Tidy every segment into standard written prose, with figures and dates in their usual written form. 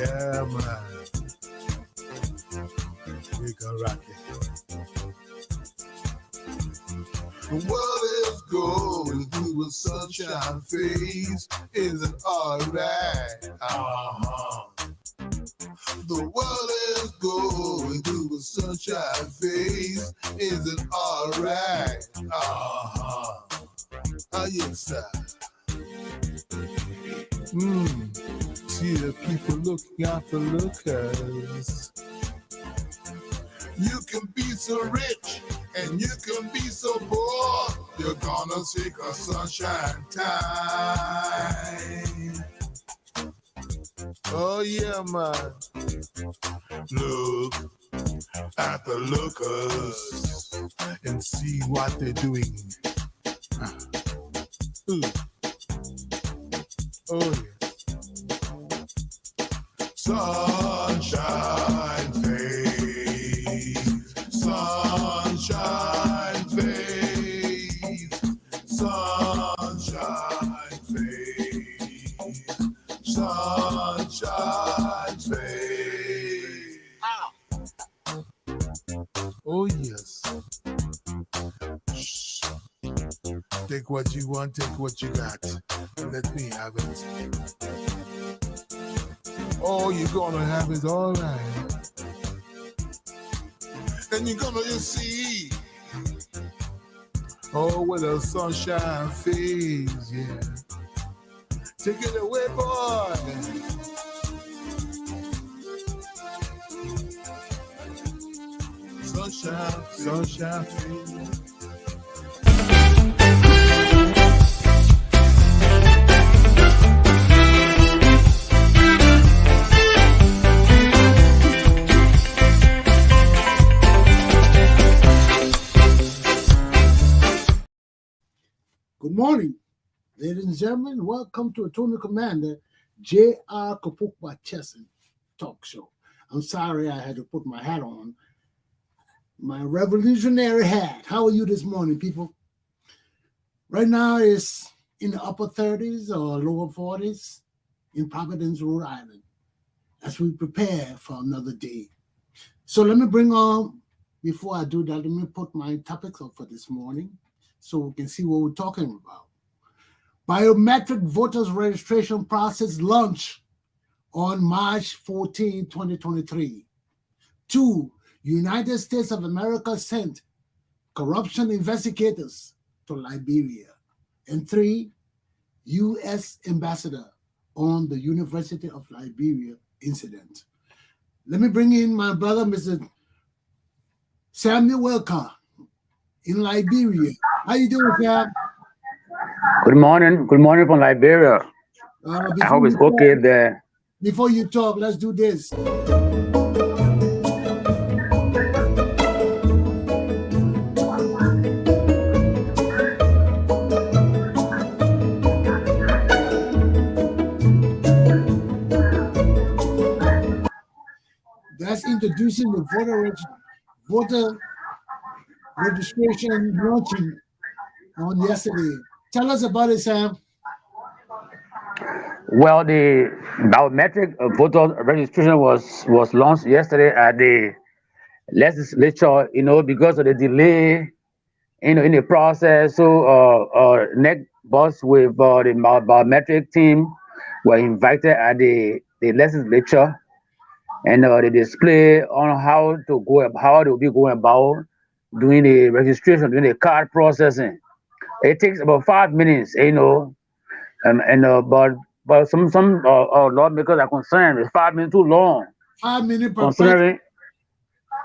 Yeah, man. We can rock it. The world is going through a sunshine phase. Isn't alright. The world is going through a sunshine phase. Isn't alright. Yes, sir. See the people looking out for lookers. You can be so rich and you can be so poor. You're gonna take a sunshine time. Oh yeah, man. Look at the lookers and see what they're doing. Oh yeah. Sunshine phase, sunshine phase, sunshine phase, sunshine phase. Oh yes. Shh. Take what you want, take what you got. Let me have it. Oh, you're gonna have it all right. And you're gonna see. Oh, with a sunshine phase, yeah. Take it away, boy. Sunshine, sunshine phase. Good morning, ladies and gentlemen. Welcome to Attorney Commander J.R. Glapohkpa Chesson talk show. I'm sorry I had to put my hat on, my revolutionary hat. How are you this morning, people? Right now it's in the upper 30s or lower 40s in Providence, Rhode Island, as we prepare for another day. So let me bring on, before I do that, let me put my topics up for this morning, so we can see what we're talking about. Biometric voters registration process launch on March 14, 2023. 2, United States of America sent corruption investigators to Liberia. And 3, U.S. ambassador on the University of Liberia incident. Let me bring in my brother, Mr. Samuel Welker in Liberia. How you doing, Sam? Good morning from Liberia. I hope it's okay there. Before you talk, let's do this. That's introducing the voter registration launching on yesterday. Tell us about it, Sam. Well, the biometric voter registration was launched yesterday at the legislature, because of the delay, in the process. So, next boss with the biometric team were invited at the legislature, and the display on how they'll be going about doing the registration, doing the card processing. It takes about 5 minutes, but some lawmakers are concerned it's 5 minutes too long. 5 minutes per Considering,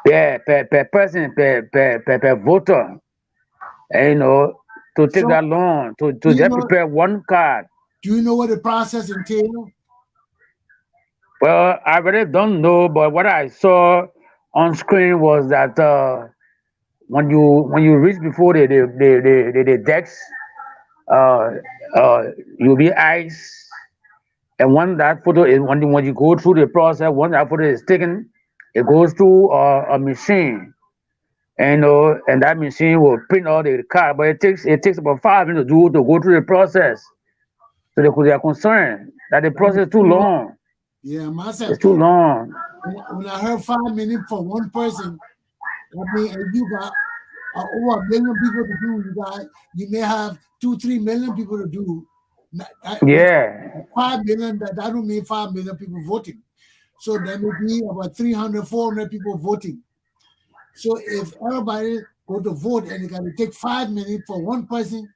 yeah, per person, per voter, to take that long to just prepare one card. Do you know what the process entails? Well, I really don't know, but what I saw on screen was that when you reach before the decks, you'll be ice, and when that photo is when you go through the process, once that photo is taken, it goes through a machine, and that machine will print out the card. But it takes about 5 minutes to go through the process. So they are concerned that the process is too long. Yeah, It's myself. too long. When I heard 5 minutes for one person, I mean, and you got over 1 million people to do. You may have 2, 3 million people to do. With Yeah. 5 million, that don't mean 5 million people voting. So there may be about 300, 400 people voting. So if everybody go to vote and they got to take 5 minutes for one person,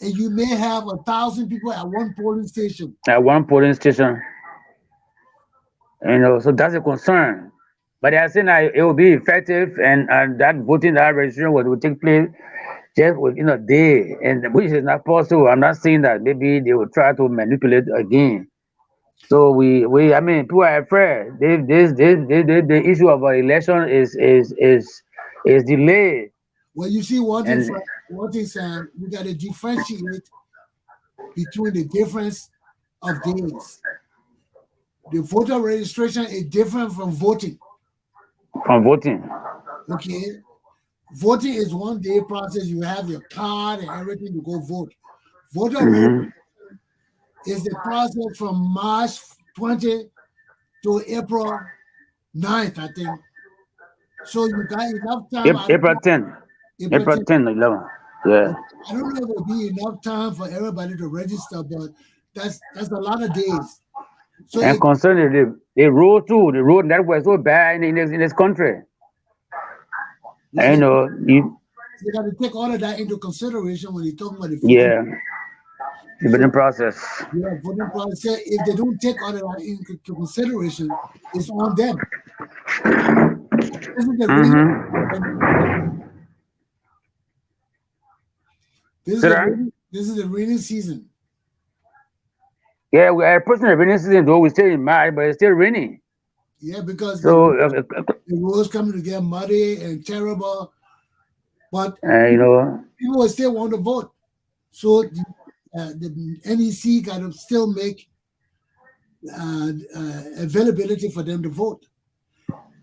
and you may have 1,000 people at one polling station. At one polling station. So that's a concern. But they are saying that it will be effective, and that voting, that registration will take place just within a day, and which is not possible. I'm not saying that maybe they will try to manipulate again. So I mean, people are afraid. The issue of an election is delayed, Well, you see, and one thing, Sam, we got to differentiate between the difference of days. The voter registration is different from voting. from voting. Okay, voting is 1 day process. You have your card and everything to go vote. Voter registration Hmm. is the process from March 20 to April 9th, I think. So you got enough time. I don't April know, 10, April April 10th. 10, 11. Yeah. I don't know if there'll be enough time for everybody to register, but that's a lot of days. So And concerning the road too, the road network is so bad in this country. yeah, And they got to take all of that into consideration when you're talking about the voting. yeah, the bidding So process. yeah, voting process. If they don't take all of that into consideration, it's on them. This is the rainy. Mm-hmm. This is So the that, rainy. This is the rainy season. yeah, we are approaching the rainy season though. We still in March, but it's still raining. Yeah, because So the roads coming to get muddy and terrible, but you know, people will still want to vote. So the NEC got to still make availability for them to vote.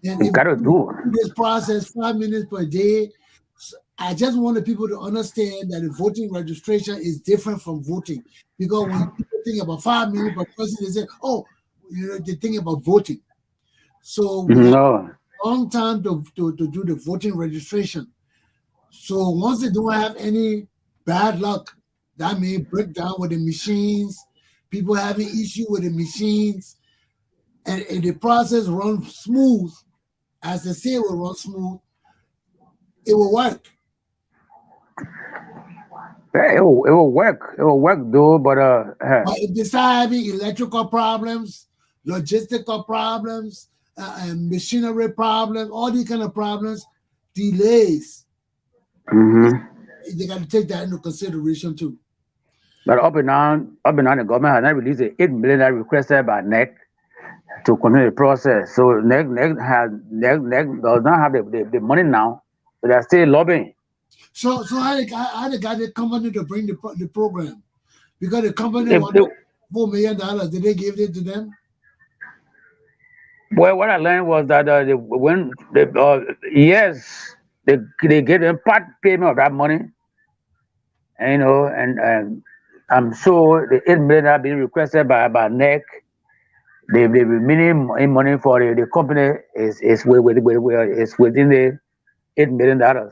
And we if gotta you do. do this process 5 minutes per day, I just wanted people to understand that the voting registration is different from voting. Because when people think about 5 minutes per person, they say, oh, they think about voting. So we have No, a long time to do the voting registration. So once they don't have any bad luck, that may break down with the machines, people having issue with the machines, and the process runs smooth, as they say it will run smooth, it will work. yeah, it will work. It will work though, but But if they start having electrical problems, logistical problems, and machinery problems, all these kind of problems, delays, mm-hmm. they got to take that into consideration too. But up and down, the government has not released the 8 million that requested by NEC to continue the process. So NEC does not have the money now, so they're still lobbying. So how they got the company to bring the program? Because the company They, wanted they, $4 million. Did they give it to them? well, what I learned was that yes, they gave them part payment of that money, and I'm sure the 8 million that being requested by NEC, the remaining money for the company is within the $8 million.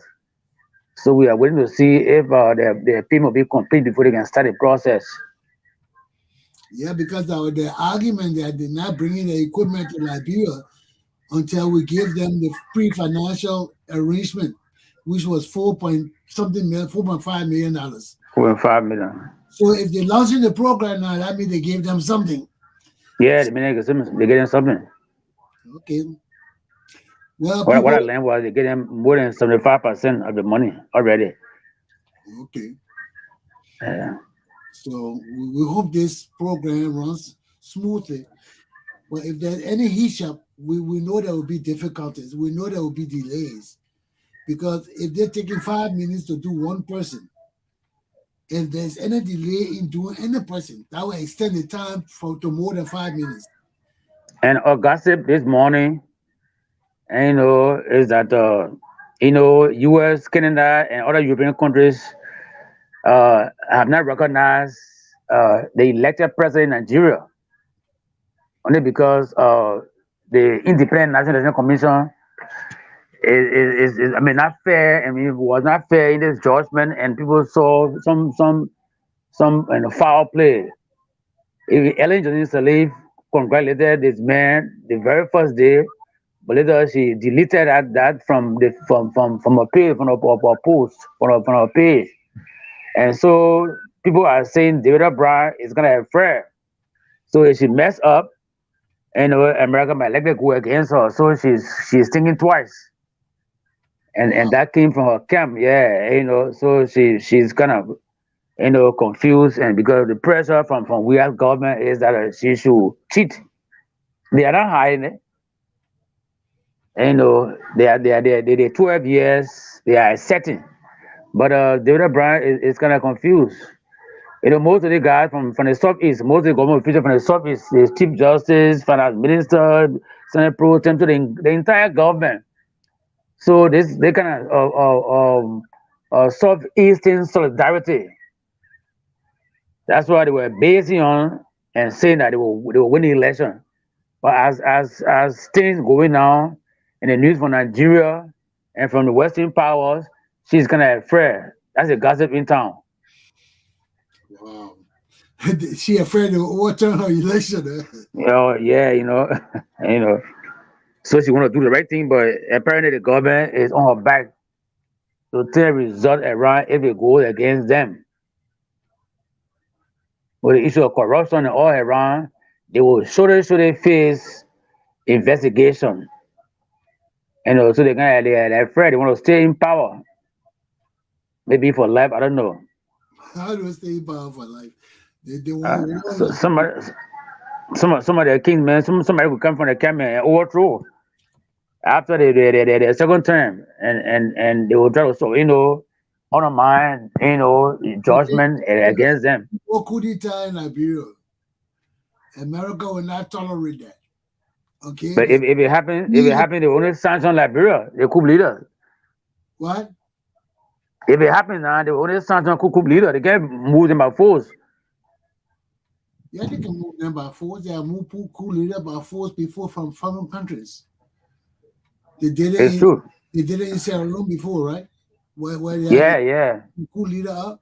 So we are waiting to see if the payment will be complete before they can start the process. Yeah, because the argument that they're not bringing the equipment to Liberia until we give them the pre-financial arrangement, which was 4.5 million dollars. 4.5 million. So if they're launching the program now, that means they gave them something. Yeah, they're getting something. Okay. Well, What I people. learned was they're getting more than 75% of the money already. Okay. Uh, So we hope this program runs smoothly. But if there's any hitch-up, we know there will be difficulties. We know there will be delays. Because if they're taking 5 minutes to do one person, if there's any delay in doing any person, that will extend the time to more than 5 minutes. and our gossip this morning, is that U.S., Canada, and other European countries have not recognized the elected president in Nigeria. only because the Independent National Election Commission is I mean not fair. I mean it was not fair in this judgment, and people saw some foul play. Ellen Johnson Sirleaf congratulated this man the very first day, but later she deleted that from the from her page from her post from her page, and so people are saying David Brown is gonna have fair. So if she mess up, America might likely go against her. So she's thinking twice, and Wow. that came from her camp. Yeah, so she's kind of confused, and because the pressure from we as government is that she should cheat. They are not hiding it. They are 12 years. They are setting, but David Brown is kind of confused. Most of the guys from the southeast, most of the government officials from the southeast, the chief justice, finance minister, senate pro tem, to the entire government. So this they kind of southeastern solidarity. That's what they were basing on and saying that they will win the election. But as things going now in the news from Nigeria and from the Western powers, she's gonna afraid. That's a gossip in town. Wow. She afraid to overturn her election. Yeah, you know. So she want to do the right thing, but apparently the government is on her back to tell result around if it goes against them. With the issue of corruption and all around, they will surely face investigation. So they're afraid they want to stay in power, maybe for life. I don't know. How do I stay in power for life? They Uh, want war in so the country. some of the king men, somebody will come from the camp and overthrow after the second term, and they will try to undermine judgment against them. War coup d'etat in Liberia. America will not tolerate that. Okay? But if it happens, they will only sanction Liberia, the coup leader. What? If it happens now, they will only sanction coup leader. They can't move them by force. Yeah, they can move them by force. They have moved coup leader by force before from foreign countries. They did it It's in true. they did it in Sierra Leone before, right? Where they had Yeah, yeah, the coup leader up.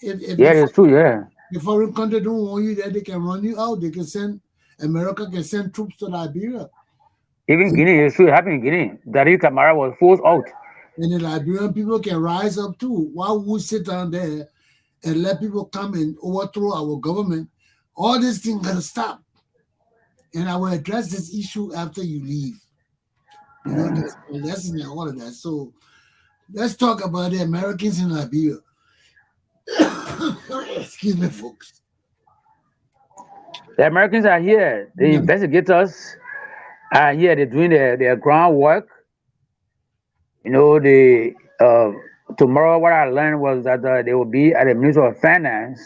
If yeah. It's true. Yeah. the foreign country don't want you there, they can run you out. They can send America can send troops to Liberia. Even And, Guinea, it's true. It happened in Guinea. David Camara was forced out. and the Liberian people can rise up too. Why would we sit down there and let people come and overthrow our government? All this thing gotta stop. And I will address this issue after you leave. There's a lesson in all of that. So let's talk about the Americans in Liberia. Excuse me, folks. The Americans are here. The Yeah. investigators are here. They're doing their groundwork. The tomorrow what I learned was that they will be at the Ministry of Finance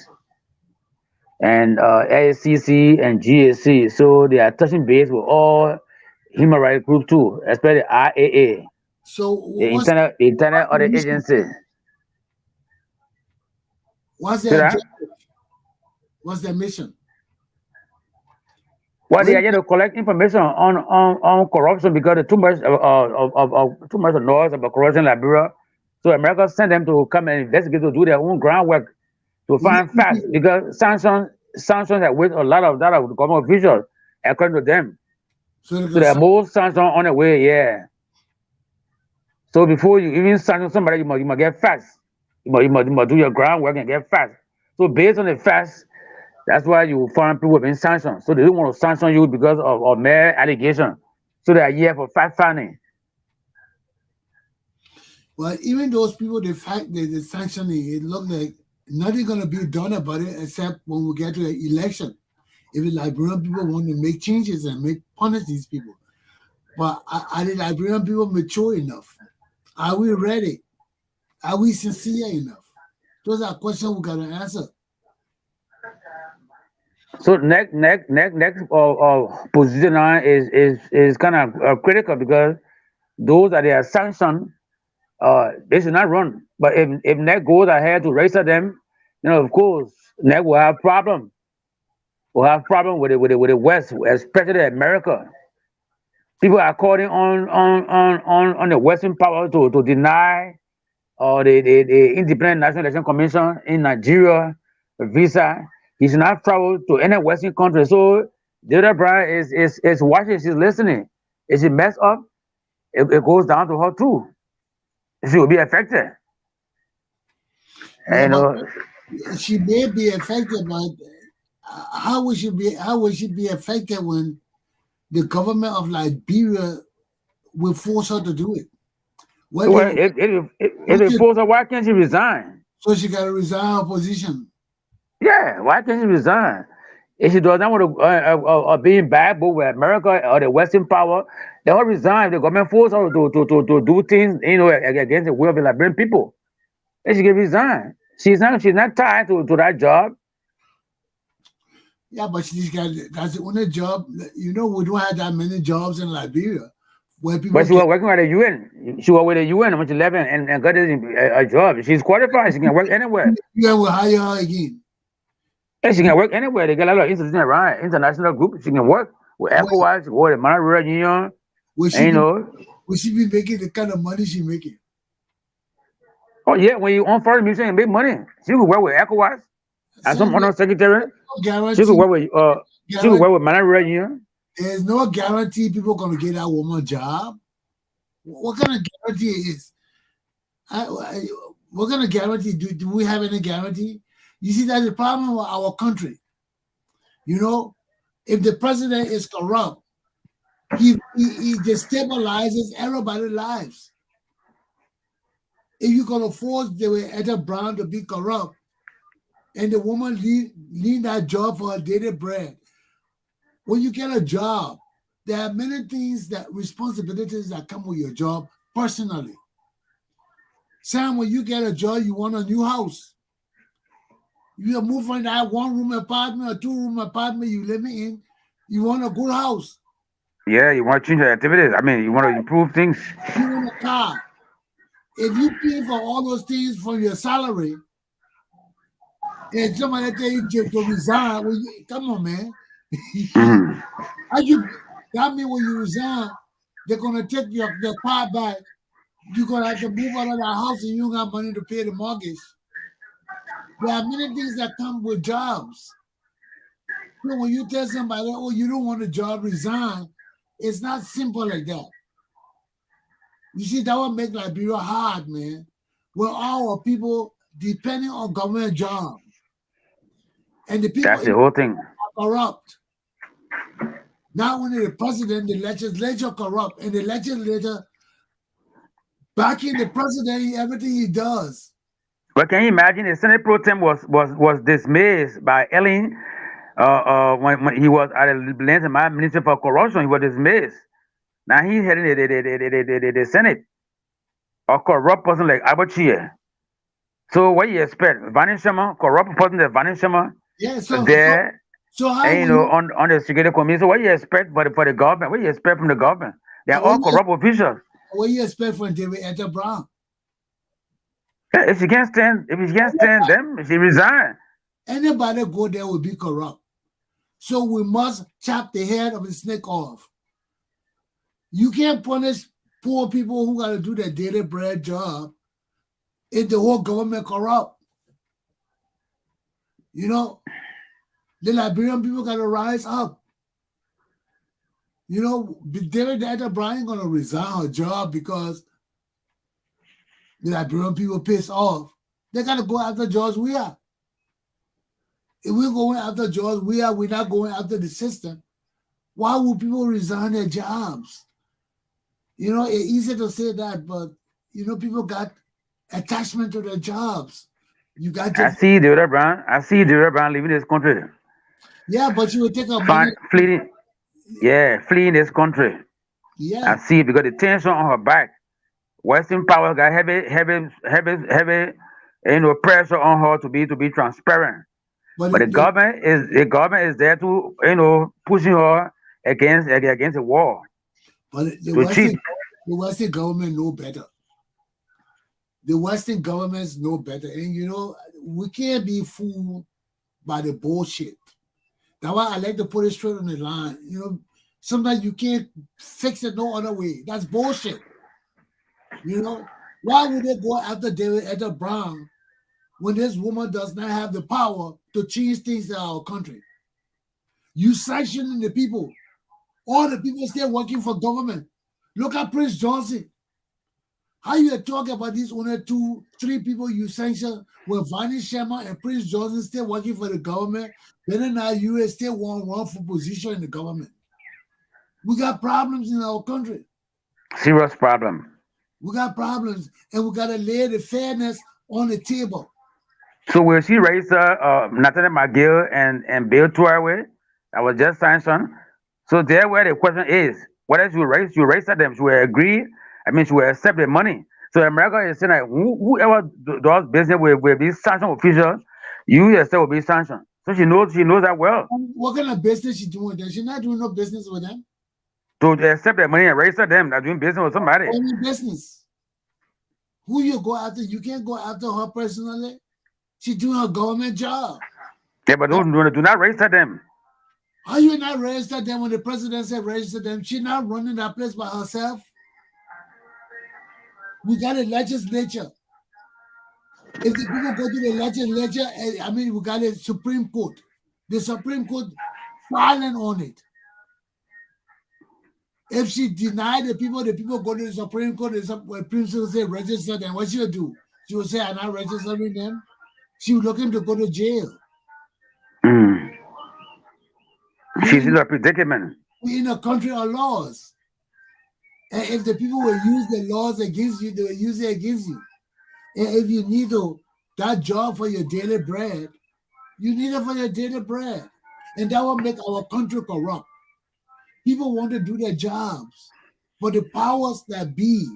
and ASCC and GAC. So they are touching base with all human rights group too, especially IAA, So the internal what's the audit mission? agency. What's See their that? objective? What's their mission? Well, they When are here to collect information on corruption because there's too much noise about corruption in Liberia. So America sent them to come and investigate to do their own groundwork to who find facts because sanctions have with a lot of government officials according to them. so they So can there are more sanctions on the way. Yeah. So before you even sanction somebody, you must get facts. You must do your groundwork and get facts. So based on the facts, that's why you find people being sanctioned. So they don't want to sanction you because of mere allegation. So they are here for fact finding. well, even those people they fight they sanctioning, it look like nothing gonna be done about it except when we get to the election. If the Liberian people want to make changes and make punish these people. But are the Liberian people mature enough? Are we ready? Are we sincere enough? Those are questions we gotta answer. So next position now is kind of critical because those that they are sanctioned, they should not run. But if next goes ahead to register them, of course next will have problem. who have problem with the West, especially America. People are calling on the Western power to deny or the Independent National Election Commission in Nigeria visa. He should not travel to any Western country. So the other brother is watching, she's listening. If she mess up, it goes down to her too. She will be affected. Yeah, And but she may be affected, but how will she be affected when the government of Liberia will force her to do it? What well, they, if it force her, why can't she resign? so she got to resign her position. Yeah, why can't she resign? If she does not want to being bad both with America or the Western power, they will resign. If the government force her to do things, against the will of the Liberian people. Then she can resign. She's not tied to that job. Yeah, but that's the only job. You know, we don't have that many jobs in Liberia where people But she get. was working at the UN. She was with the UN when she left and got a job. She's qualified. She can work anywhere. Yeah, will hire her again. And she can work anywhere. They get a lot of institutions around international group. She can work with Well, ECOWAS, with the Monetary Union, will and she be will she be making the kind of money she making? oh yeah, when you on foreign mission and make money, she could work with ECOWAS as some Same, under secretary. no She could guarantee. work with Monetary Union. There's no guarantee people gonna get that woman a job. What kind of guarantee is? What kind of guarantee do we have any guarantee? You see, that's the problem with our country. You know, if the president is corrupt, he destabilizes everybody's lives. If you're gonna force the Etta Brown to be corrupt and the woman leave that job for her daily bread, when you get a job, there are many things responsibilities that come with your job personally. Sam, when you get a job, you want a new house. You move from that one-room apartment or two-room apartment you live in, you want a good house. Yeah, you want to change your activities. I mean, you want to improve things. You want a car. If you pay for all those things from your salary, and somebody tell you to resign, well, come on, man. Mhm. That mean when you resign, they're gonna take your car back. You're gonna have to move out of the house and you don't have money to pay the mortgage. There are many things that come with jobs. So when you tell somebody, oh, you don't want a job, resign, it's not simple like that. You see, that would make Liberia hard, man. Where our people depending on government job. And the people That's the whole thing. are corrupt. Not only the president, the legislature corrupt, and the legislature backing the president in everything he does. But can you imagine the Senate pro tem was dismissed by Ellen when he was at the Minister for Corruption. He was dismissed. Now he's heading the Senate. A corrupt person like Abachi. So what you expect? Vanishama, corrupt person like Vanishama Yeah, there, so how and will you on the security committee. So what you expect for the government? What you expect from the government? They're all corrupt officials. what you expect from David Etta Brown? Yeah, if she can't stand them, she resign. Anybody go there will be corrupt. So we must chop the head of the snake off. You can't punish poor people who got to do their daily bread job if the whole government corrupt. You know, the Liberian people got to rise up. You know, David Etta Brown going to resign her job because the Liberian people pissed off. They got to go after George Weah. If we're going after George Weah, we're not going after the system. Why would people resign their jobs? You know, it's easy to say that, but, you know, people got attachment to their jobs. You got to... I see David Brown leaving this country. Yeah, but you would take a money... Fleeing this country. Yeah. I see because the tension on her back. Western power got heavy, pressure on her to be transparent. But the government is there to pushing her against the wall. But the Western government know better. The Western governments know better, and you know we can't be fooled by the bullshit. That's why I like to put it straight on the line. You know, sometimes you can't fix it no other way. That's bullshit. You know, why would they go after David Etta Brown when this woman does not have the power to change things in our country? You sanctioning the people. All the people still working for government. Look at Prince Johnson. How you talk about these only 2-3 people you sanction with Vani Sharma and Prince Johnson still working for the government? Then now you still want wrongful position in the government. We got problems in our country. Serious problem. We got problems, and we got to lay the fairness on the table. So will she raise Nathaniel McGill and Bill Tuarwe? That was just sanctioned. So there where the question is, whether you raise them, she will agree. I mean, she will accept the money. So America is saying that whoever does business with these sanctioned officials, you yourself will be sanctioned. So she knows that well. What kind of business she doing with them? She's not doing no business with them. To accept the money and raise them that doing business with somebody. Any business. Who you go after? You can't go after her personally. She's doing a government job. Yeah, but do not register them. How you not register them when the president said register them? She's not running that place by herself. We got a legislature. If the people go to the legislature, I mean, we got a Supreme Court. The Supreme Court filing on it. If she denied the people go to the Supreme Court, the Supreme Court say register them. What she will do? She will say, I'm not registering them. She will looking to go to jail. She's in a predicament. We're in a country of laws. And if the people will use the laws against you, they will use it against you. And if you need that job for your daily bread, you need it for your daily bread. And that will make our country corrupt. People want to do their jobs, but the powers that be,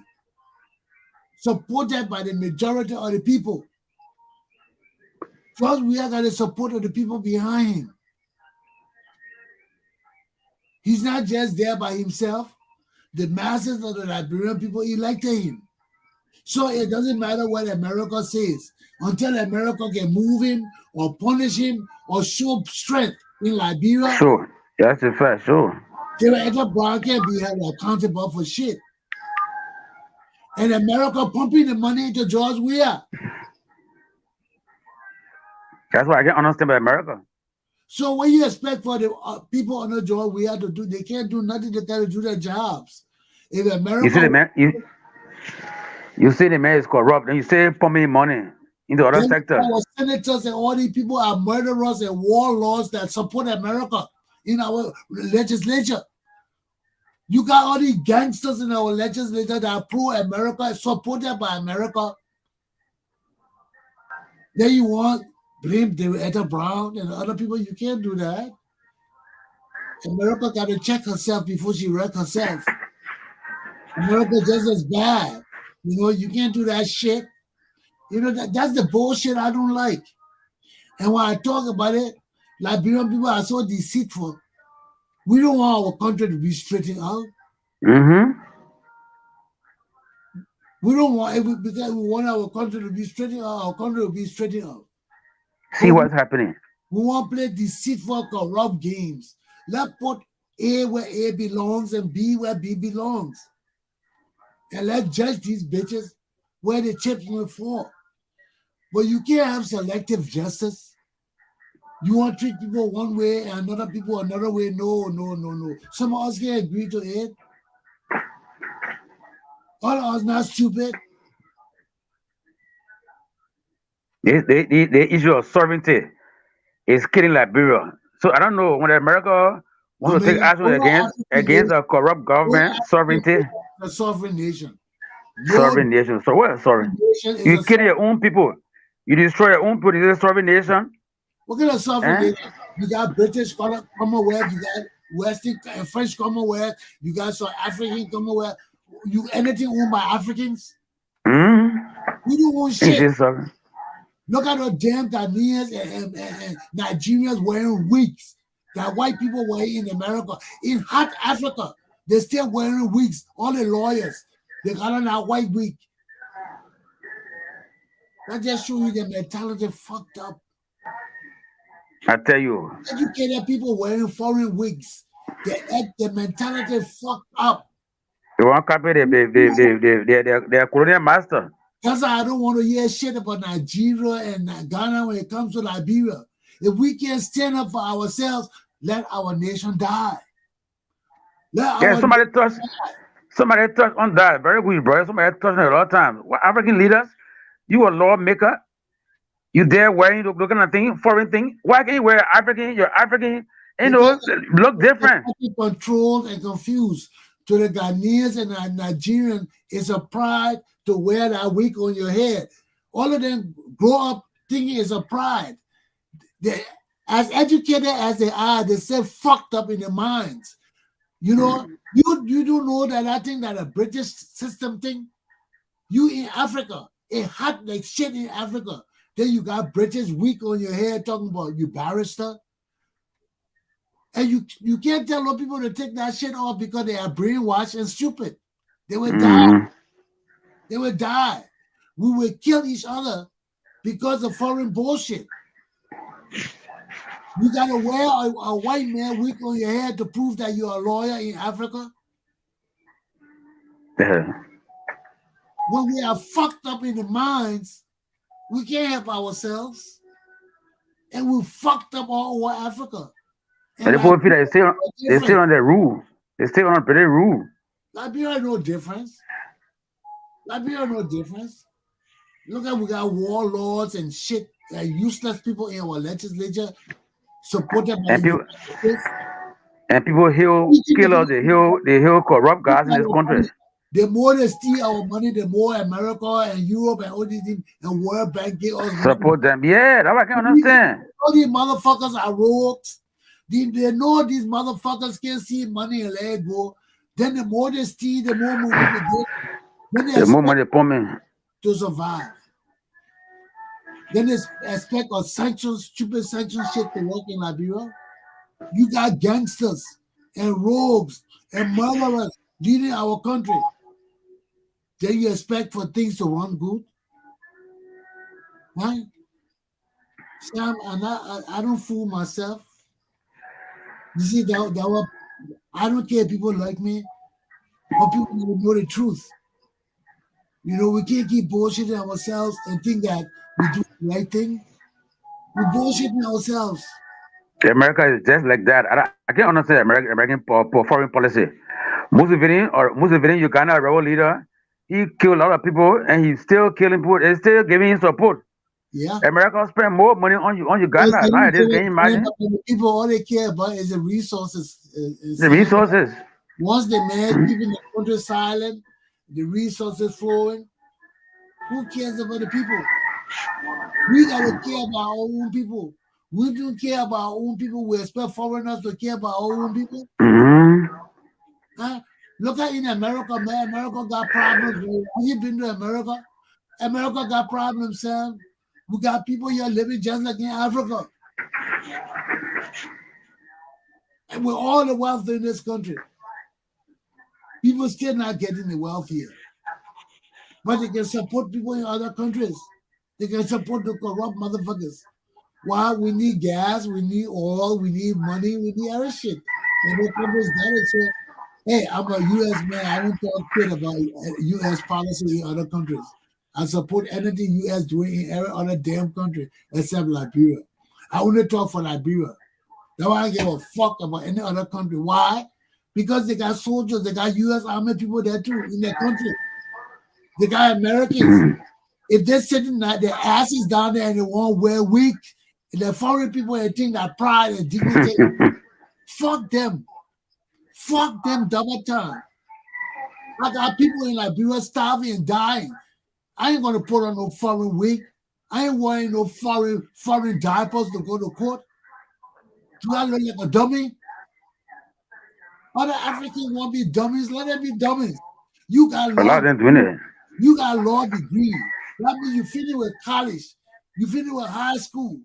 supported by the majority of the people, first we have got the support of the people behind him. He's not just there by himself. The masses of the Liberian people elected him. So it doesn't matter what America says. Until America can move him or punish him or show strength in Liberia. Sure. That's a fact, sure. David Etta Brown can't be held accountable for shit. And America pumping the money into George Weah. That's why I can't understand about America. So what you expect for the people under George Weah to do? They can't do nothing. They got to do their jobs. If America, you see the man is corrupt, and you say pumping money into other sectors. Our senators and all these people are murderers and warlords that support America in our legislature. You got all these gangsters in our legislature that are pro-America, supported by America. Then you want blame David Etta Brown and other people. You can't do that. America got to check herself before she wreck herself. America just as bad. You know, you can't do that shit. You know, that's the bullshit I don't like. And when I talk about it, Liberian people are so deceitful. We don't want our country to be straightened out. We don't want it because we want our country to be straightened out. Our country will be straightened out. See what's happening. We want to play deceitful, corrupt games. Let's put A where A belongs and B where B belongs. And let's judge these bitches where the chips will fall. But you can't have selective justice. You want to treat people one way and another people another way. No. Some of us can agree to it. All of us not stupid. The issue of sovereignty is killing Liberia. So I don't know when America wants to take action against a corrupt government, sovereignty. A sovereign nation. Sovereign nation. So what is sovereign? You kill your own people. You destroy your own people. Is it a sovereign nation? What kind of sovereign nation? You got British Commonwealth, you got Western French Commonwealth, you got South African Commonwealth. You anything owned by Africans? We don't want shit. Look at the damn Ghanaians and Nigerians wearing wigs that white people wear in America. In hot Africa, they're still wearing wigs. All the lawyers, they got on that white wig. That just shows you the mentality fucked up. I tell you. Educated people wearing foreign wigs. The mentality fucked up. They want to copy their colonial master. That's why I don't want to hear shit about Nigeria and Ghana when it comes to Liberia. If we can't stand up for ourselves, let our nation die. Yeah, somebody touched on that. Very good, brother. Somebody touched on it a lot of times. African leaders, you a lawmaker, you there wearing looking at thing, foreign thing. Why can't you wear African? You're African, look different. Controlled and confused. To the Ghanaians and the Nigerians, it's a pride to wear that wig on your head. All of them grow up thinking it's a pride. As educated as they are, they're still fucked up in their minds. You know, you don't know that I think that a British system thing. You in Africa, it hot like shit in Africa. Then you got British wig on your head talking about you barrister. And you can't tell no people to take that shit off because they are brainwashed and stupid. They will die. They will die. We will kill each other because of foreign bullshit. You gotta wear a white man wig on your head to prove that you're a lawyer in Africa. When we are fucked up in the minds, we can't help ourselves. And we fucked up all over Africa. And the people feel that they still on their rule. They still on British rule. Liberia no difference. Liberia no difference. Look at we got warlords and shit, useless people in our legislature supported by and people kill corrupt guys in this country. The more they steal our money, the more America and Europe and all these things and World Bank get us support them. Yeah, that's what I can understand. All these motherfuckers are rogues. They know these motherfuckers can't see money and let it go. Then the more they steal, the more money they get. Then the more money they pump in to survive. Then they expect a sanctions, stupid sanction shit to work in Liberia. You got gangsters and rogues and murderers leading our country. Then you expect for things to run good, right? Sam, and I don't fool myself. You see, I don't care if people like me, but people know the truth. You know, we can't keep bullshitting ourselves and think that we do the right thing. We're bullshitting ourselves. America is just like that. I can't understand American foreign policy. Museveni, Uganda rebel leader, he killed a lot of people and he's still killing people and still giving him support. Yeah. America spend more money on Uganda. Nowadays, can you imagine? People, all they care about is the resources. The resources. Once they mad, keeping the country silent, the resources flowing, who cares about the people? We gotta care about our own people. We don't care about our own people. We expect foreigners to care about our own people. Huh? Look at in America, man. America got problems. Have you been to America? America got problems, Sam. We got people here living just like in Africa. And with all the wealth in this country, people still not getting the wealth here. But they can support people in other countries. They can support the corrupt motherfuckers. Why? We need gas, we need oil, we need money, we need other shit. And the countries got it. So, hey, I'm a U.S. man. I don't talk shit about U.S. policy in other countries. I support anything U.S. doing in every other damn country except Liberia. I only talk for Liberia. That's why I give a fuck about any other country. Why? Because they got soldiers, they got U.S. Army people there too in their country. They got Americans. If they're sitting their asses down there and they won't wear wig, and the foreign people and think that pride and dignity, fuck them. Fuck them double time. I got people in Liberia starving and dying. I ain't gonna put on no foreign wig. I ain't wearing no foreign diapers to go to court. Do I look like a dummy? Other Africans want to be dummies. Let them be dummies. You got You got law degree. That means you finish with college. You finish with high school.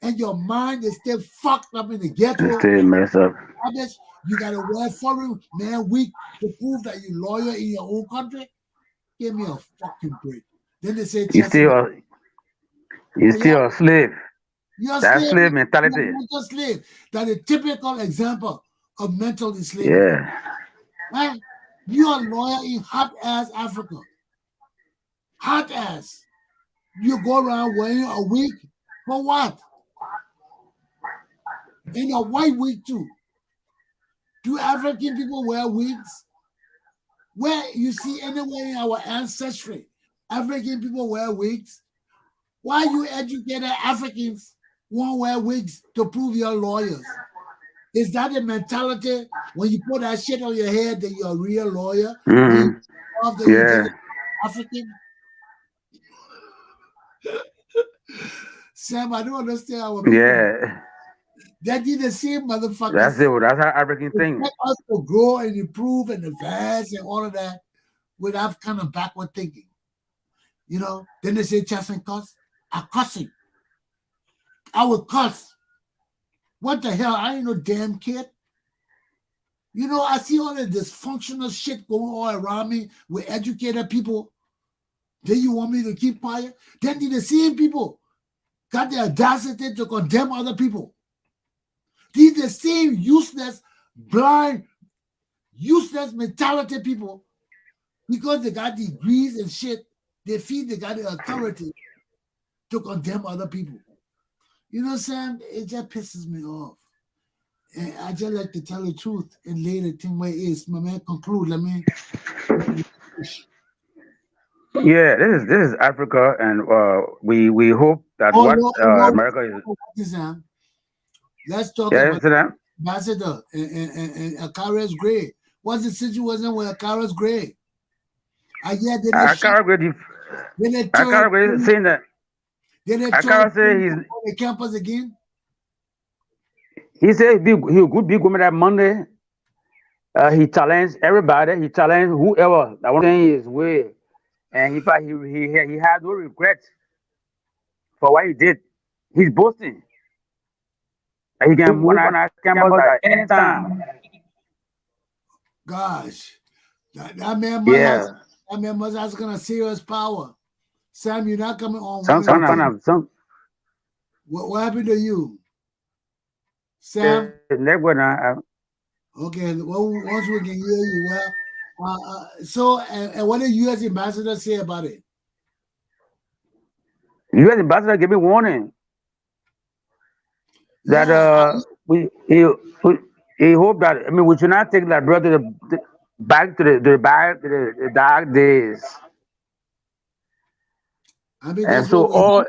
And your mind is still fucked up in the ghetto. Still messed up. I bet you got to wear foreign man week to prove that you're lawyer in your own country. Give me a fucking break. Then they say you're still a slave. You're a That slave. slave You're a mentality. mental slave. That's a typical example of mental enslavement. Yeah. Right? You're a lawyer in hot ass Africa. Hot ass. You go around wearing a wig for what? And a white wig too. Do African people wear wigs? Where you see anywhere in our ancestry, African people wear wigs? Why you educated Africans won't wear wigs to prove you're lawyers? Is that the mentality when you put that shit on your head that you're a real lawyer? When you off that you Yeah. just African? Sam, I don't understand our people. Yeah. That did the same That's motherfuckers it. That's how African thing. expect us to grow and improve and advance and all of that without kind of backward thinking. You know, then they say Chesson cuss. I cussing. I would cuss. What the hell? I ain't no damn kid. You know, I see all the dysfunctional shit going all around me with educated people. Then you want me to keep quiet? Then the same people got the audacity to condemn other people. These the same useless, blind, useless mentality people, because they got degrees and shit, they feel they got the authority to condemn other people. You know, Sam, it just pisses me off. And I just like to tell the truth and lay the thing where it is. My man, conclude. Let me. Yeah, this is Africa, and we hope that Oh, what no, America is. Sam. Let's talk Yeah, about see that? Ambassador and Akara's Gray. What's the situation with Akara's Gray? Yeah, they I shot. can't agree. They I can't agree saying that. they I can't say he's. on the campus again. He said he could be going that Monday. He challenged everybody. He challenged whoever that was saying his way, and he had no regrets for what he did. He's boasting. He can move on our campus at any time. Gosh, that man Yeah. must have gonna serious power. Sam, you're not coming on. Some What happened to you, Sam? Okay, well, once we can hear you, well, so and what did U.S. ambassador say about it? U.S. ambassador gave me warning that Yeah, he hope that we should not take that brother back to the dark days. I mean And that's so what we.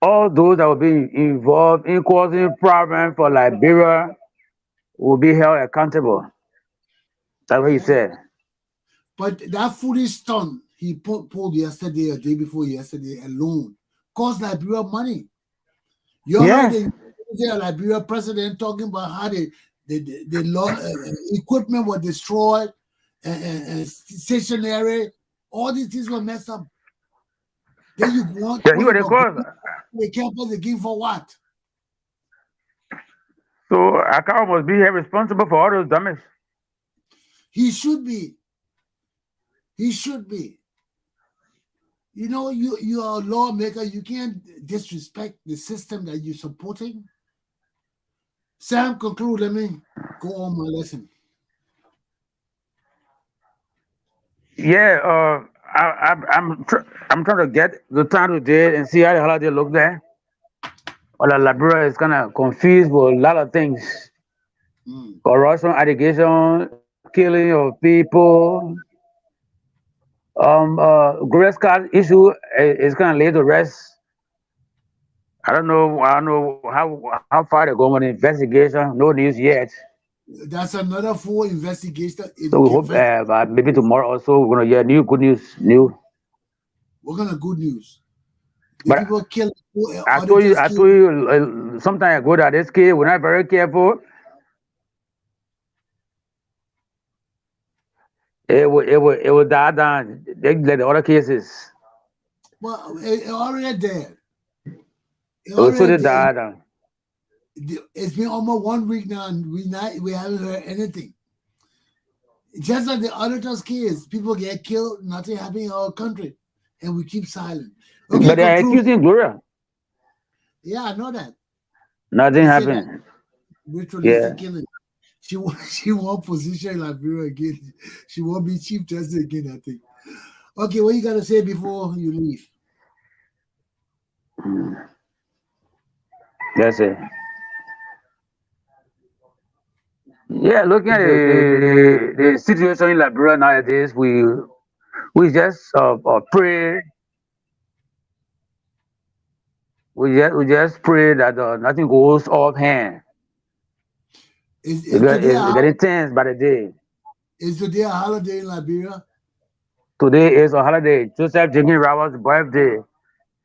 all those that will be involved in causing problems for Liberia will be held accountable. That's what he said. But that foolish stunt he pulled yesterday or day before yesterday alone cost Liberia money. You heard the Liberia president talking about how the equipment was destroyed and stationary. All these things were messed up. Then you want Yeah, he would cause. the campus again for what? So Akao must be responsible for all those damage. He should be. He should be. You know, you are a lawmaker. You can't disrespect the system that you're supporting. Sam, conclude. Let me go on my lesson. Yeah, I'm trying to get the time today and see how the holiday look there. Well, Liberia is kind of confused with a lot of things. Corruption, allegation, killing of people. Grace card issue is kind of laid to rest. I don't know. How far they're going with the investigation. No news yet. That's another full investigation. So we hope maybe tomorrow also we're gonna hear new good news. We're gonna good news. The But people kill. I told you sometime ago that this kid, we're not very careful. It will die down. They like the other cases. Well, it already dead. It It will already surely dead. die down. It's been almost 1 week now, and we haven't heard anything. Just like the auditors' case, people get killed, nothing happening in our country, and we keep silent. Okay, But they're accusing Gloria. Yeah, I know that. Nothing He said that happened. Yeah. ritualistic killing. She won't position in Liberia again. She won't be chief justice again, I think. Okay, what you gotta say before you leave? Mm. That's it. Yeah, looking at the situation in Liberia nowadays, we just pray. We just pray that nothing goes off hand Is because today it's getting tense by the day. is today a holiday in Liberia? Today is a holiday. Joseph Jenkins Roberts' birthday,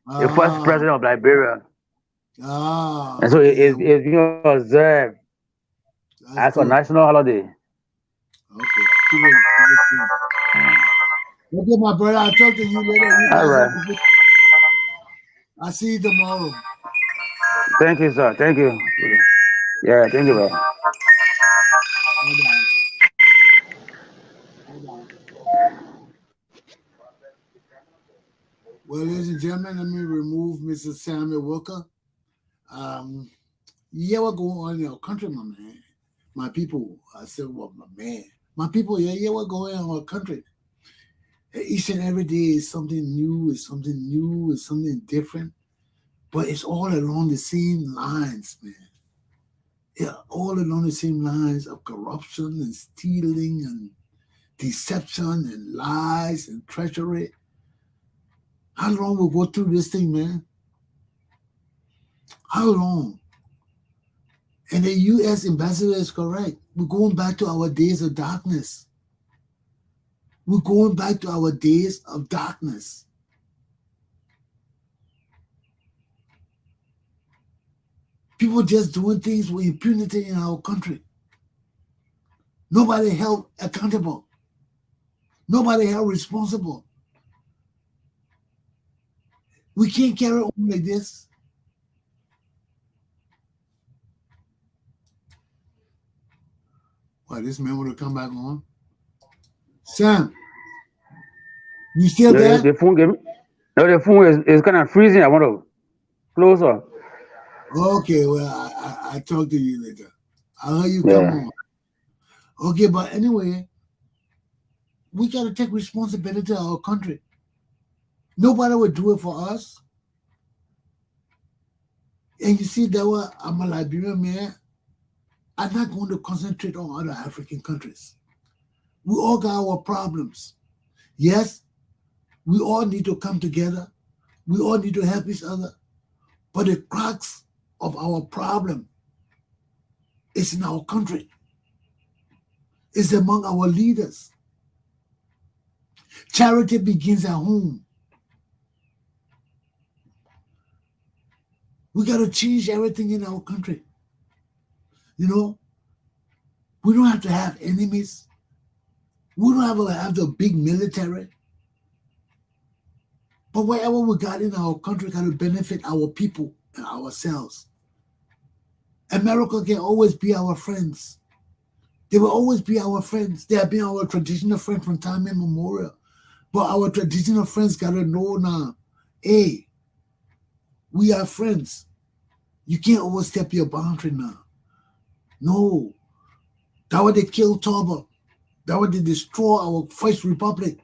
the first Ah, president of Liberia, and so okay, it's being observed as that's a good. national holiday. Okay, okay, my brother. I'll talk to you later. You All guys right. have a good. I'll see you tomorrow. Thank you, sir. Thank you. Yeah, thank you, bro. Bye bye. Well, ladies and gentlemen, let me remove Mr. Samuel Walker. Um, yeah, what going on in our country, my man? My people, I said, well, my man, my people, yeah, what going on in our country? Each and every day is something new, is something new, is something different, but it's all along the same lines, man. Yeah, all along the same lines of corruption and stealing and deception and lies and treachery. How long will we go through this thing, man? How long? And the U.S. ambassador is correct. We're going back to our days of darkness. We're going back to our days of darkness. People just doing things with impunity in our country. Nobody held accountable. Nobody held responsible. We can't carry on like this. Why, this man want to come back on? Sam, you still The, there? the phone game. No, the phone is kind of freezing. I want to close up. Okay, well, I talk to you later. I'll hear you come Yeah. on. Okay, but anyway, we got to take responsibility of our country. Nobody will do it for us. And you see, I'm a Liberian man. I'm not going to concentrate on other African countries. We all got our problems. Yes, we all need to come together. We all need to help each other. But the crux of our problem is in our country. It's among our leaders. Charity begins at home. We got to change everything in our country. You know, we don't have to have enemies. We don't have to have the big military. But whatever we got in our country got to benefit our people and ourselves. America can always be our friends. They will always be our friends. They have been our traditional friends from time immemorial. But our traditional friends got to know now, hey, we are friends. You can't overstep your boundary now. No. That's why they killed Toba. That's why they destroy our first republic.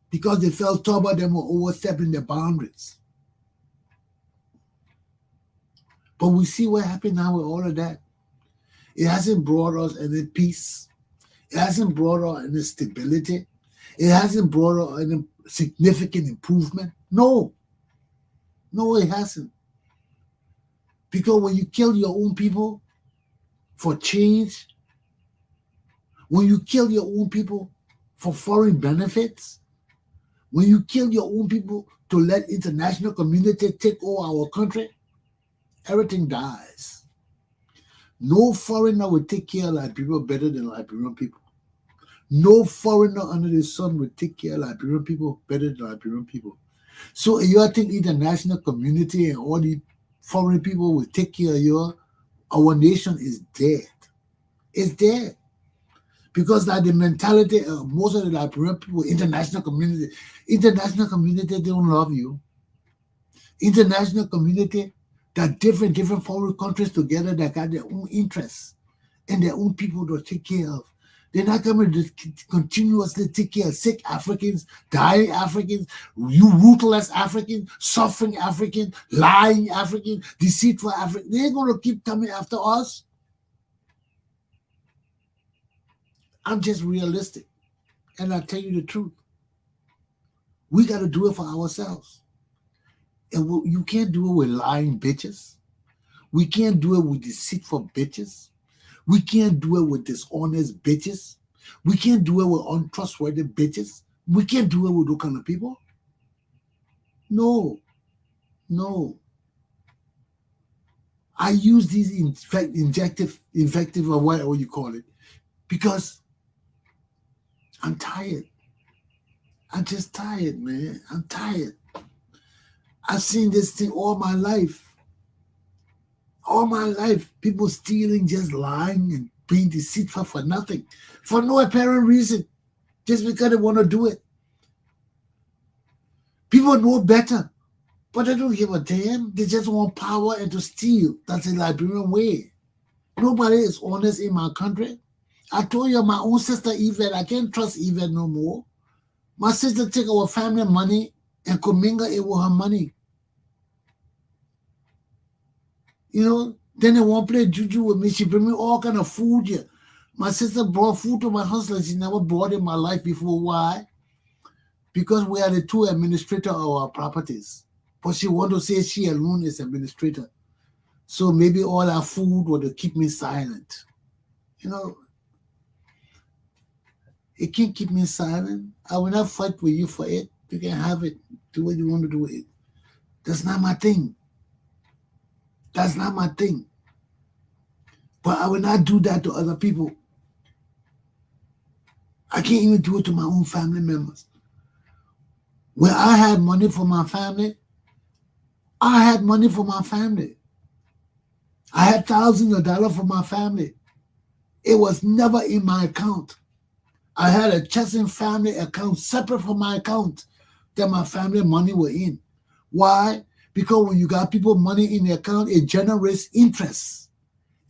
Because they felt Toba them were overstepping their boundaries. But we see what happened now with all of that. It hasn't brought us any peace. It hasn't brought us any stability. It hasn't brought us any significant improvement. No, it hasn't. Because when you kill your own people for change, when you kill your own people for foreign benefits, when you kill your own people to let international community take over our country, everything dies. No foreigner will take care of Liberia better than Liberian people. No foreigner under the sun will take care of Liberian people better than Liberian people. So if you think international community and all the foreign people will take care of you, our nation is dead. It's dead. Because like the mentality of most of the Liberian people, international community, they don't love you. International community that different foreign countries together that got their own interests and their own people to take care of. They're not going to continuously take care of sick Africans, dying Africans, you ruthless Africans, suffering Africans, lying Africans, deceitful Africans. They're going to keep coming after us. I'm just realistic. And I'll tell you the truth. We got to do it for ourselves. And you can't do it with lying bitches. We can't do it with deceitful bitches. We can't do it with dishonest bitches. We can't do it with untrustworthy bitches. We can't do it with those kind of people. No. I use these invective or whatever you call it because I'm tired. I'm just tired, man. I'm tired. I've seen this thing all my life. All my life, people stealing, just lying and being deceitful for nothing, for no apparent reason, just because they want to do it. People know better, but they don't give a damn. They just want power and to steal. That's the Liberian way. Nobody is honest in my country. I told you my own sister Yvette, I can't trust Yvette no more. My sister take our family money and commingle it with her money. You know, then they won't play juju with me. She bring me all kind of food here. My sister brought food to my house like she never brought in my life before. Why? Because we are the two administrators of our properties. But she want to say she alone is administrator. So maybe all our food would keep me silent. You know, it can't keep me silent. I will not fight with you for it. You can have it. Do what you want to do with it. That's not my thing. That's not my thing. But I will not do that to other people. I can't even do it to my own family members. When I had money for my family, I had money for my family. I had thousands of dollars for my family. It was never in my account. I had a Chesson family account separate from my account that my family money were in. Why? Because when you got people money in the account, it generates interest.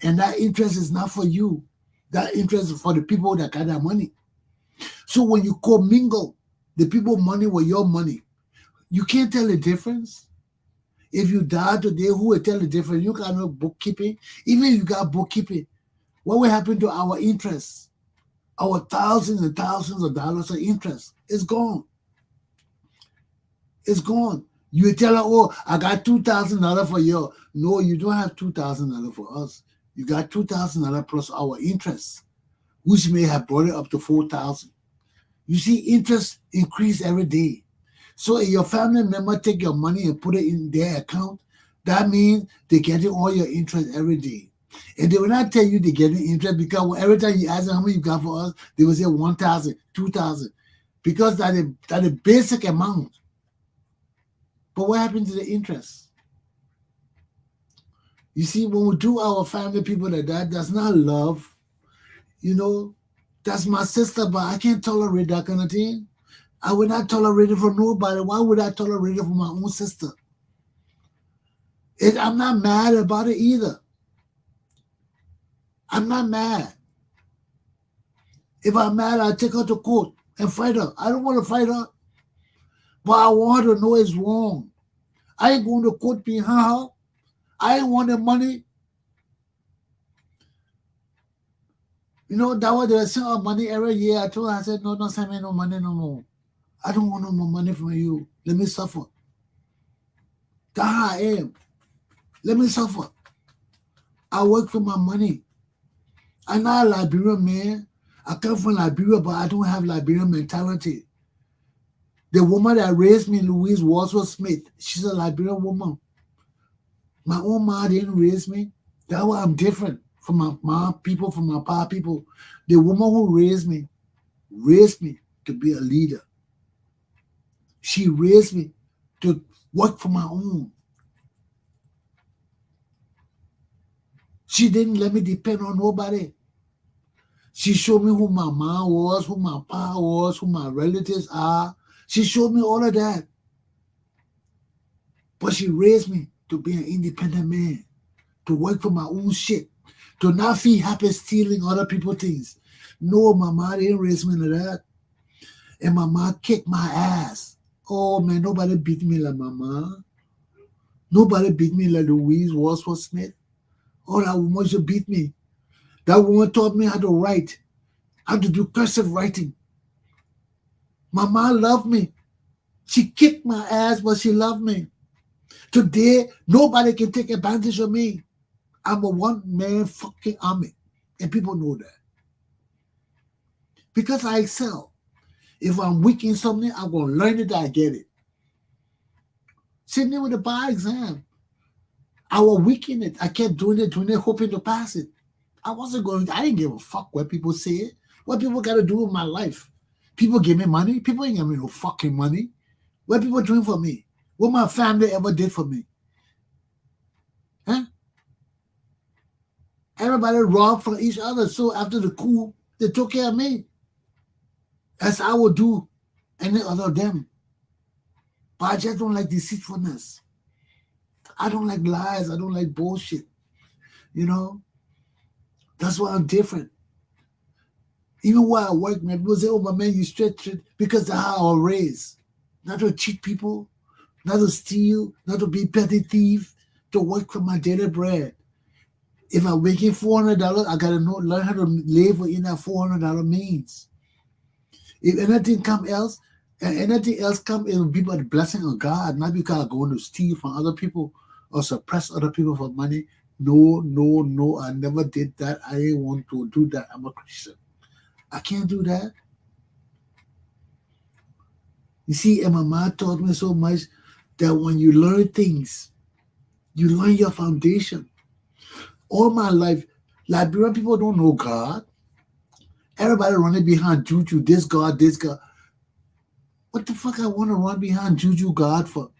And that interest is not for you. That interest is for the people that got that money. So when you commingle the people money with your money, you can't tell the difference. If you die today, who will tell the difference? You got no bookkeeping. Even if you got bookkeeping, what will happen to our interest? Our thousands and thousands of dollars of interest is gone. It's gone. You tell her, oh, I got $2,000 for you. No, you don't have $2,000 for us. You got $2,000 plus our interest, which may have brought it up to $4,000. You see, interest increase every day. So if your family member take your money and put it in their account, that means they're getting all your interest every day. And they will not tell you they're getting interest because every time you ask them how much you got for us, they will say 1,000, 2,000, because that is the basic amount. But what happened to the interest? You see, when we do our family people like that, that's not love. You know, that's my sister, but I can't tolerate that kind of thing. I would not tolerate it for nobody. Why would I tolerate it for my own sister? I'm not mad about it either. I'm not mad. If I'm mad, I'll take her to court and fight her. I don't want to fight her, but I want her to know it's wrong. I ain't going to court behind her. I ain't want the money. You know, that was they send her money every year. I told her, I said, no, don't send me no money no more. I don't want no more money from you. Let me suffer. That's how I am. Let me suffer. I work for my money. I'm not a Liberian man. I come from Liberia, but I don't have Liberian mentality. The woman that raised me, Louise Wadsworth Smith, she's a Liberian woman. My own mom didn't raise me. That's why I'm different from my mom people, from my pa people. The woman who raised me to be a leader. She raised me to work for my own. She didn't let me depend on nobody. She showed me who my mom was, who my pa was, who my relatives are. She showed me all of that. But she raised me to be an independent man, to work for my own shit, to not feel happy stealing other people's things. No, my mom didn't raise me like that. And my mom kicked my ass. Oh man, nobody beat me like my mom. Nobody beat me like Louise Wadsworth Smith. Oh, that woman should beat me. That woman taught me how to write, how to do cursive writing. My mom loved me. She kicked my ass, but she loved me. Today, nobody can take advantage of me. I'm a one-man fucking army. And people know that. Because I excel. If I'm weak in something, I'm going to learn it till I get it. Sitting there with the bar exam. I was weak in it. I kept doing it, hoping to pass it. I didn't give a fuck what people say. What people got to do with my life. People give me money. People ain't give me no fucking money. What people doing for me? What my family ever did for me? Huh? Everybody robbed from each other. So after the coup, they took care of me. As I would do any other of them. But I just don't like deceitfulness. I don't like lies. I don't like bullshit. You know? That's why I'm different. Even where I work, man, people say, oh, my man, you stretch it because that's how I was raised. Not to cheat people, not to steal, not to be petty thief, to work for my daily bread. If I'm making $400, I got to learn how to live within that $400 means. If anything else come, it will be by the blessing of God, not because I'm going to steal from other people or suppress other people for money. No, I never did that. I didn't want to do that. I'm a Christian. I can't do that. You see, and my mom taught me so much that when you learn things, you learn your foundation. All my life, Liberian people don't know God. Everybody running behind Juju, this God, this God. What the fuck I want to run behind Juju God for?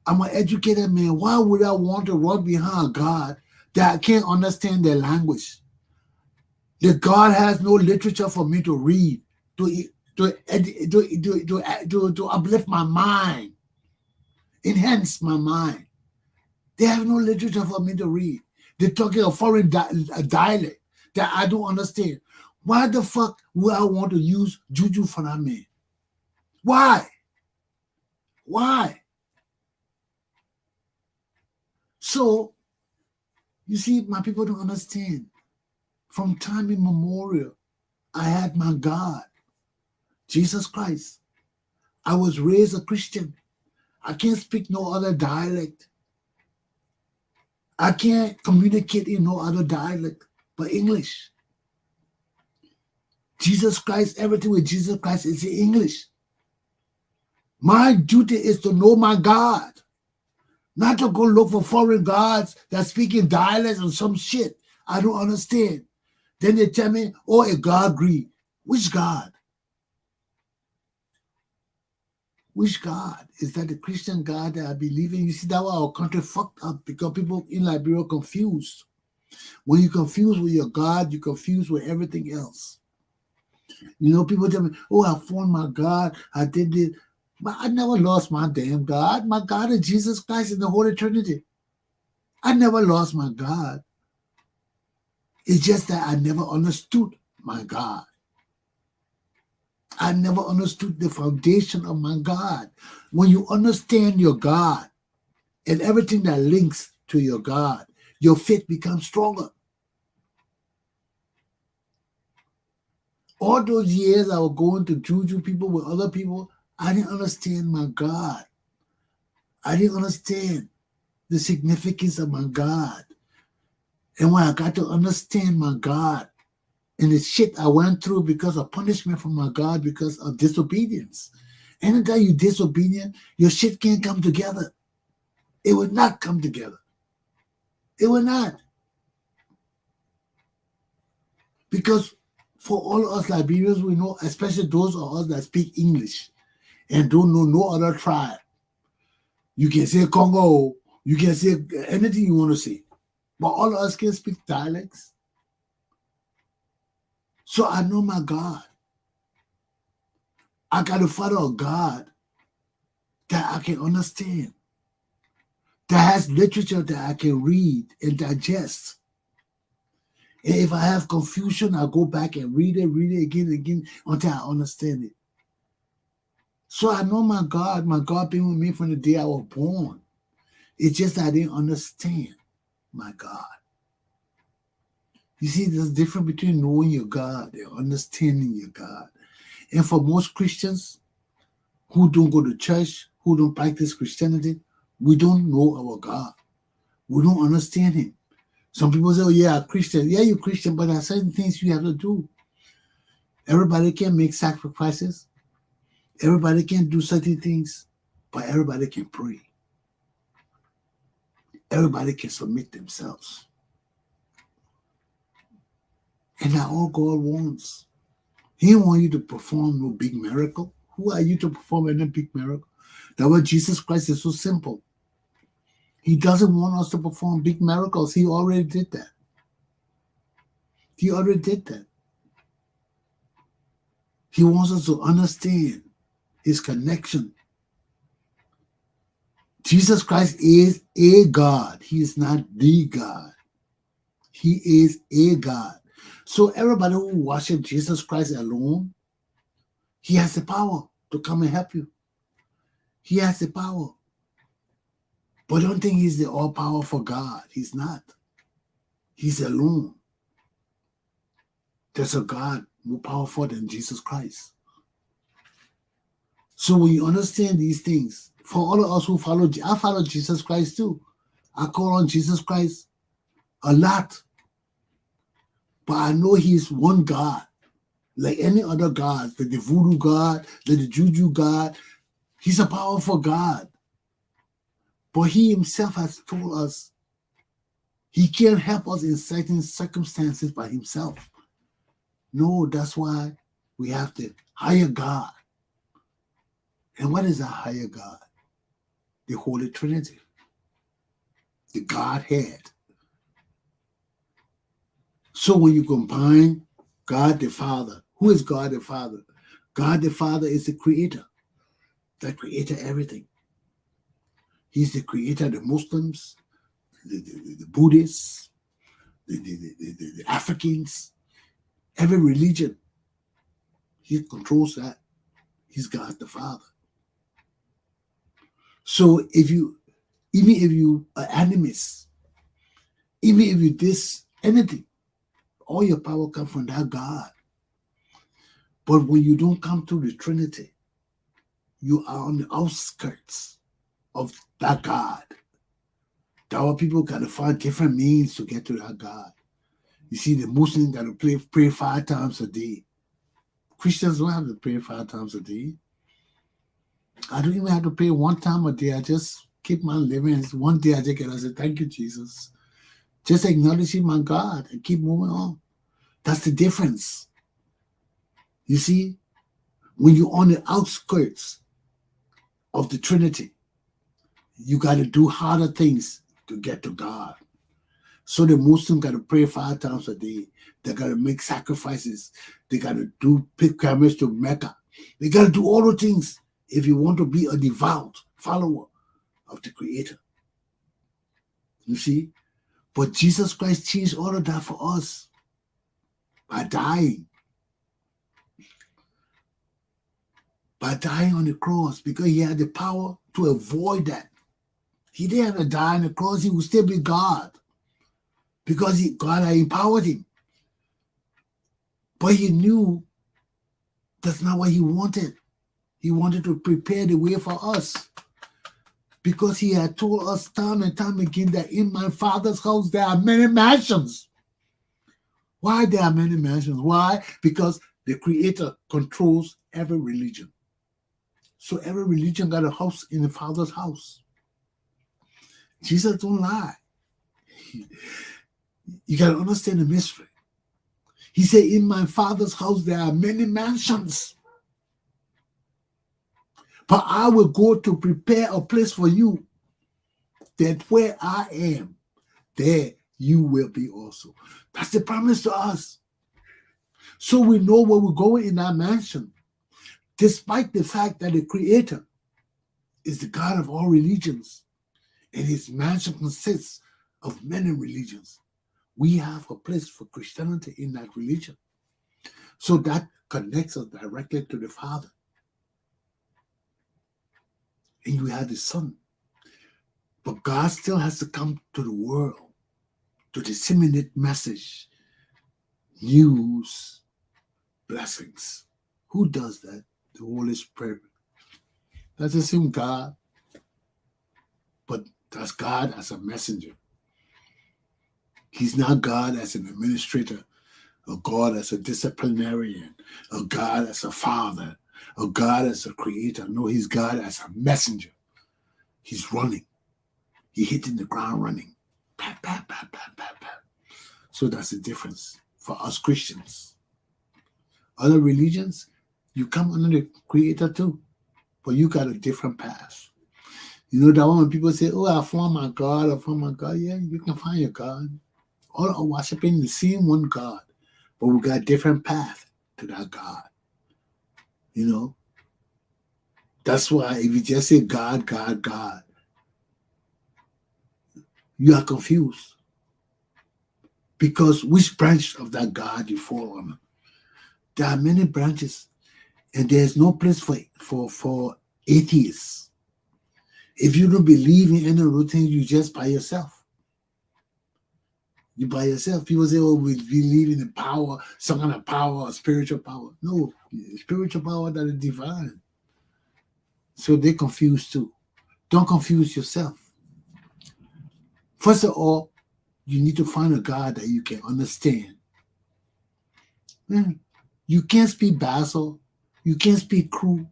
I'm an educated man. Why would I want to run behind God that I can't understand their language? That God has no literature for me to read, to uplift my mind, enhance my mind. They have no literature for me to read. They're talking a foreign dialect that I don't understand. Why the fuck would I want to use Juju for that man? Why? So, you see, my people don't understand. From time immemorial, I had my God, Jesus Christ. I was raised a Christian. I can't speak no other dialect. I can't communicate in no other dialect but English. Jesus Christ, everything with Jesus Christ is in English. My duty is to know my God, not to go look for foreign gods that speak in dialects or some shit I don't understand. Then they tell me, oh, a God greed. Which God? Which God? Is that the Christian God that I believe in? You see, that's why our country fucked up, because people in Liberia are confused. When you're confused with your God, you're confused with everything else. You know, people tell me, oh, I found my God, I did this. But I never lost my damn God. My God is Jesus Christ in the Holy Trinity. I never lost my God. It's just that I never understood my God. I never understood the foundation of my God. When you understand your God and everything that links to your God, your faith becomes stronger. All those years I was going to Juju people with other people, I didn't understand my God. I didn't understand the significance of my God. And when I got to understand my God and the shit I went through because of punishment from my God because of disobedience. Anytime you're disobedient, your shit can't come together. It will not come together. It will not. Because for all of us Liberians, we know, especially those of us that speak English and don't know no other tribe. You can say Congo, you can say anything you want to say. But all of us can speak dialects. So I know my God. I got a father of God that I can understand, that has literature that I can read and digest. And if I have confusion, I go back and read it again and again until I understand it. So I know my God been with me from the day I was born. It's just I didn't understand my God. You see, there's a difference between knowing your God and understanding your God. And for most Christians who don't go to church, who don't practice Christianity, we don't know our God. We don't understand him. Some people say, oh yeah, I'm Christian. Yeah, you're Christian, but there are certain things you have to do. Everybody can make sacrifices. Everybody can do certain things, but everybody can pray. Everybody can submit themselves. And that's all God wants. He don't want you to perform no big miracle. Who are you to perform any big miracle? That's why Jesus Christ is so simple. He doesn't want us to perform big miracles. He already did that. He already did that. He wants us to understand his connection. Jesus Christ is a God. He is not the God. He is a God. So everybody who worships Jesus Christ alone, he has the power to come and help you. He has the power. But don't think he's the all-powerful God. He's not. He's alone. There's a God more powerful than Jesus Christ. So when you understand these things, for all of us who follow, I follow Jesus Christ too. I call on Jesus Christ a lot. But I know he's one God. Like any other God, like the voodoo God, like the juju God. He's a powerful God. But he himself has told us he can't help us in certain circumstances by himself. No, that's why we have to hire God. And what is a higher God? The Holy Trinity. The Godhead. So when you combine God the Father, who is God the Father? God the Father is the creator that created everything. He's the creator of the Muslims, the Buddhists, the Africans, every religion. He controls that. He's God the Father. So even if you are enemies, even if you diss anything, all your power comes from that God. But when you don't come to the Trinity, you are on the outskirts of that God. Our people got to find different means to get to that God. You see, the Muslims got to pray 5 times a day. Christians don't have to pray 5 times a day. I don't even have to pray 1 time a day. I just keep my living. One day I just get, I say, thank you, Jesus. Just acknowledging my God and keep moving on. That's the difference. You see, when you're on the outskirts of the Trinity, you got to do harder things to get to God. So the Muslim got to pray 5 times a day. They got to make sacrifices. They got to do pilgrimage to Mecca. They got to do all the things if you want to be a devout follower of the Creator. You see? But Jesus Christ changed all of that for us by dying. By dying on the cross, because he had the power to avoid that. He didn't have to die on the cross. He would still be God. Because God had empowered him. But he knew that's not what he wanted. He wanted to prepare the way for us. Because he had told us time and time again that in my Father's house there are many mansions. Why there are many mansions? Why? Because the Creator controls every religion. So every religion got a house in the Father's house. Jesus don't lie. You got to understand the mystery. He said, in my Father's house there are many mansions. But I will go to prepare a place for you, that where I am, there you will be also. That's the promise to us. So we know where we're going in that mansion, despite the fact that the Creator is the God of all religions. And his mansion consists of many religions. We have a place for Christianity in that religion. So that connects us directly to the Father. And you have the Son. But God still has to come to the world to disseminate message, news, blessings. Who does that? The Holy Spirit. That's the same God, but that's God as a messenger. He's not God as an administrator, or God as a disciplinarian, or God as a father, or God as a creator. No, he's God as a messenger. He's running. He's hitting the ground running. Pat, pat, pat, pat, pat, pat. So that's the difference for us Christians. Other religions, you come under the creator too, but you got a different path. You know that when people say, oh, I found my God, I found my God. Yeah, you can find your God. All are worshiping the same one God, but we got different path to that God. You know? That's why if you just say God, God, God, you are confused. Because which branch of that God you fall on? There are many branches, and there's no place for atheists. If you don't believe in any routine, you just by yourself. You by yourself. People say, oh, we believe in the power, some kind of power, or spiritual power. No, spiritual power that is divine. So they're confused too. Don't confuse yourself. First of all, you need to find a God that you can understand. You can't speak Basel. You can't speak Kru.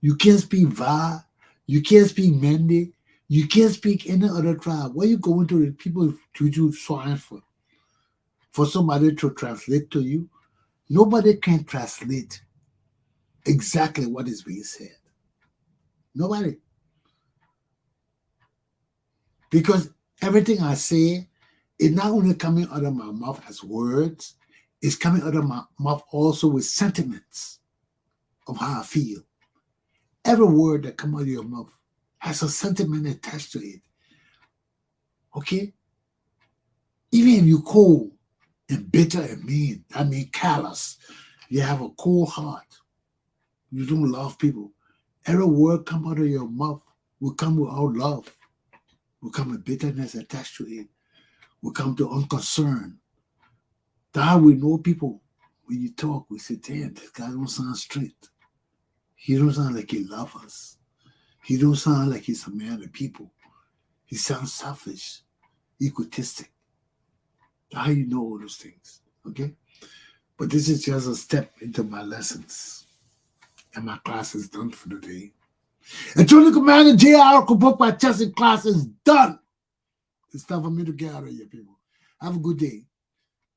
You can't speak Va. You can't speak Mende. You can't speak any other tribe. Where you going to the people to do swine for somebody to translate to you? Nobody can translate exactly what is being said. Nobody. Because everything I say is not only coming out of my mouth as words, it's coming out of my mouth also with sentiments of how I feel. Every word that comes out of your mouth has a sentiment attached to it. Okay? Even if you're cold and bitter and mean, I mean callous, you have a cold heart, you don't love people, every word come out of your mouth will come without love, will come with bitterness attached to it, will come to unconcern. That's how we know people. When you talk, we say, damn, this guy don't sound straight. He don't sound like he loves us. He don't sound like he's a man of people. He sounds selfish, egotistic. How you know all those things, okay? But this is just a step into my lessons. And my class is done for the day. And Tony Commander Glapohkpa Chesson class is done. It's time for me to get out of here, people. Have a good day.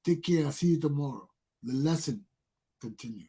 Take care. I'll see you tomorrow. The lesson continues.